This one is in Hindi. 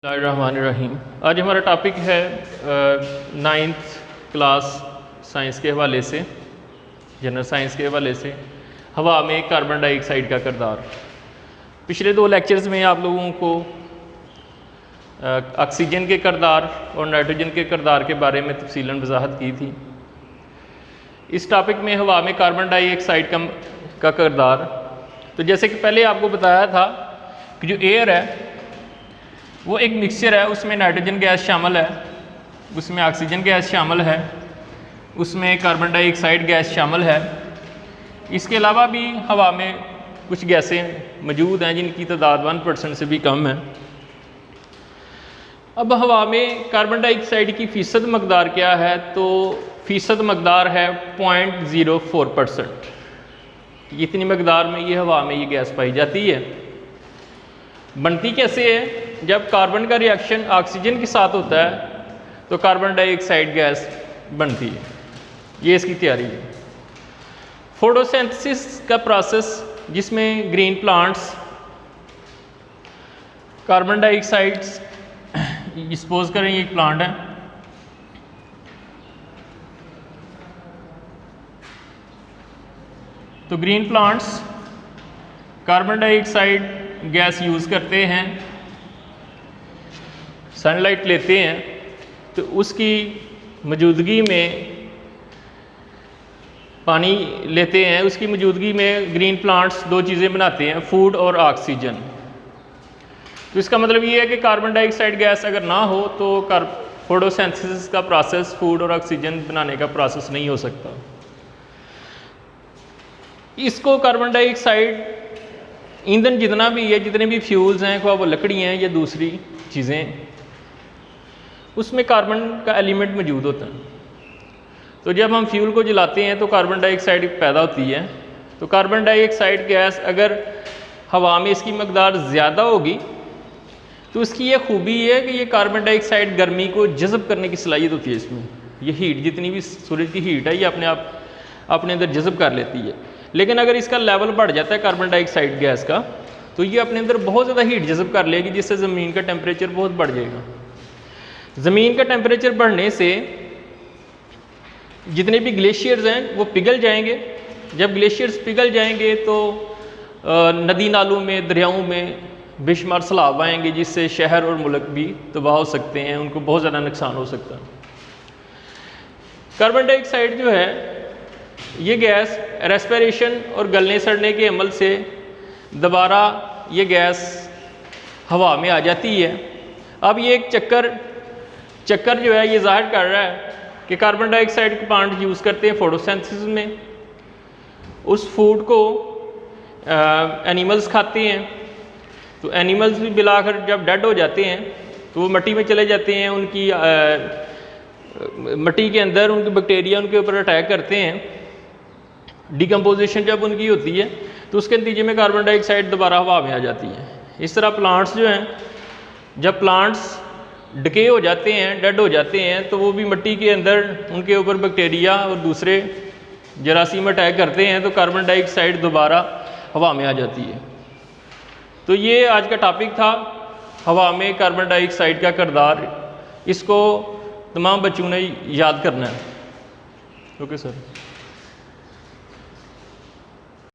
बिस्मिल्लाहिर्रहमानिर्रहीम। आज हमारा टॉपिक है 9th क्लास साइंस के हवाले से, जनरल साइंस के हवाले से हवा में कार्बन डाइऑक्साइड का किरदार। पिछले 2 लेक्चर्स में आप लोगों को ऑक्सीजन के किरदार और नाइट्रोजन के किरदार के बारे में तफसीलन वजाहत की थी। इस टॉपिक में हवा में कार्बन डाइऑक्साइड का किरदार, तो जैसे कि पहले आपको बताया था कि जो एयर है वो एक मिक्सचर है, उसमें नाइट्रोजन गैस शामिल है, उसमें ऑक्सीजन गैस शामिल है, उसमें कार्बन डाइऑक्साइड गैस शामिल है। इसके अलावा भी हवा में कुछ गैसें मौजूद हैं जिनकी तादाद 1% से भी कम है। अब हवा में कार्बन डाइऑक्साइड की फ़ीसद मकदार क्या है, तो फ़ीसद मकदार है 0.04%। इतनी मकदार में ये हवा में ये गैस पाई जाती है। बनती कैसे है? जब कार्बन का रिएक्शन ऑक्सीजन के साथ होता है तो कार्बन डाइऑक्साइड गैस बनती है। ये इसकी तैयारी है। फोटोसिंथेसिस का प्रोसेस जिसमें green plants carbon dioxide, suppose करें ये एक प्लांट है, तो green plants carbon dioxide gas use करते हैं, सनलाइट लेते हैं, तो उसकी मौजूदगी में पानी लेते हैं, उसकी मौजूदगी में ग्रीन प्लांट्स 2 चीज़ें बनाते हैं, फूड और ऑक्सीजन। तो इसका मतलब ये है कि कार्बन डाइऑक्साइड गैस अगर ना हो तो फोटोसिंथेसिस का प्रोसेस, फूड और ऑक्सीजन बनाने का प्रोसेस नहीं हो सकता। इसको कार्बन डाइऑक्साइड ईंधन जितना भी है, जितने भी फ्यूल्स हैं, वो लकड़ी हैं या दूसरी चीज़ें, उसमें कार्बन का एलिमेंट मौजूद होता है। तो जब हम फ्यूल को जलाते हैं तो कार्बन डाइऑक्साइड पैदा होती है। तो कार्बन डाइऑक्साइड गैस अगर हवा में इसकी मकदार ज़्यादा होगी तो इसकी ये खूबी है कि ये कार्बन डाइऑक्साइड गर्मी को जज़ब करने की सलाहियत होती है इसमें। ये हीट, जितनी भी सूरज की हीट है, ये अपने आप अपने अंदर जज़ब कर लेती है। लेकिन अगर इसका लेवल बढ़ जाता है कार्बन डाइऑक्साइड गैस का, तो ये अपने अंदर बहुत ज़्यादा हीट जज़ब कर लेगी, जिससे ज़मीन का टेम्परेचर बहुत बढ़ जाएगा। ज़मीन का टेम्परेचर बढ़ने से जितने भी ग्लेशियर्स हैं वो पिघल जाएंगे। जब ग्लेशियर्स पिघल जाएंगे तो नदी नालों में, दरियाओं में बेशुमार सैलाब आएंगे, जिससे शहर और मुल्क भी तबाह हो सकते हैं, उनको बहुत ज़्यादा नुकसान हो सकता है। कार्बन डाइऑक्साइड जो है ये गैस रेस्पिरेशन और गलने सड़ने के अमल से दोबारा ये गैस हवा में आ जाती है। अब ये एक चक्कर जो है ये ज़ाहिर कर रहा है कि कार्बन डाइऑक्साइड के प्लांट यूज़ करते हैं फोटोसिंथेसिस में। उस फूड को एनिमल्स खाते हैं, तो एनिमल्स भी मिलाकर जब डेड हो जाते हैं तो वो मिट्टी में चले जाते हैं। उनकी मिट्टी के अंदर उनके बैक्टीरिया उनके ऊपर अटैक करते हैं। डिकम्पोजिशन जब उनकी होती है तो उसके नतीजे में कार्बन डाइऑक्साइड दोबारा हवा में आ जाती है। इस तरह प्लांट्स जो हैं, जब प्लांट्स डिके हो जाते हैं, डेड हो जाते हैं, तो वो भी मिट्टी के अंदर उनके ऊपर बैक्टीरिया और दूसरे जरासीम अटैक करते हैं, तो कार्बन डाइऑक्साइड दोबारा हवा में आ जाती है। तो ये आज का टॉपिक था, हवा में कार्बन डाइऑक्साइड का किरदार। इसको तमाम बच्चों ने याद करना है। Okay sir.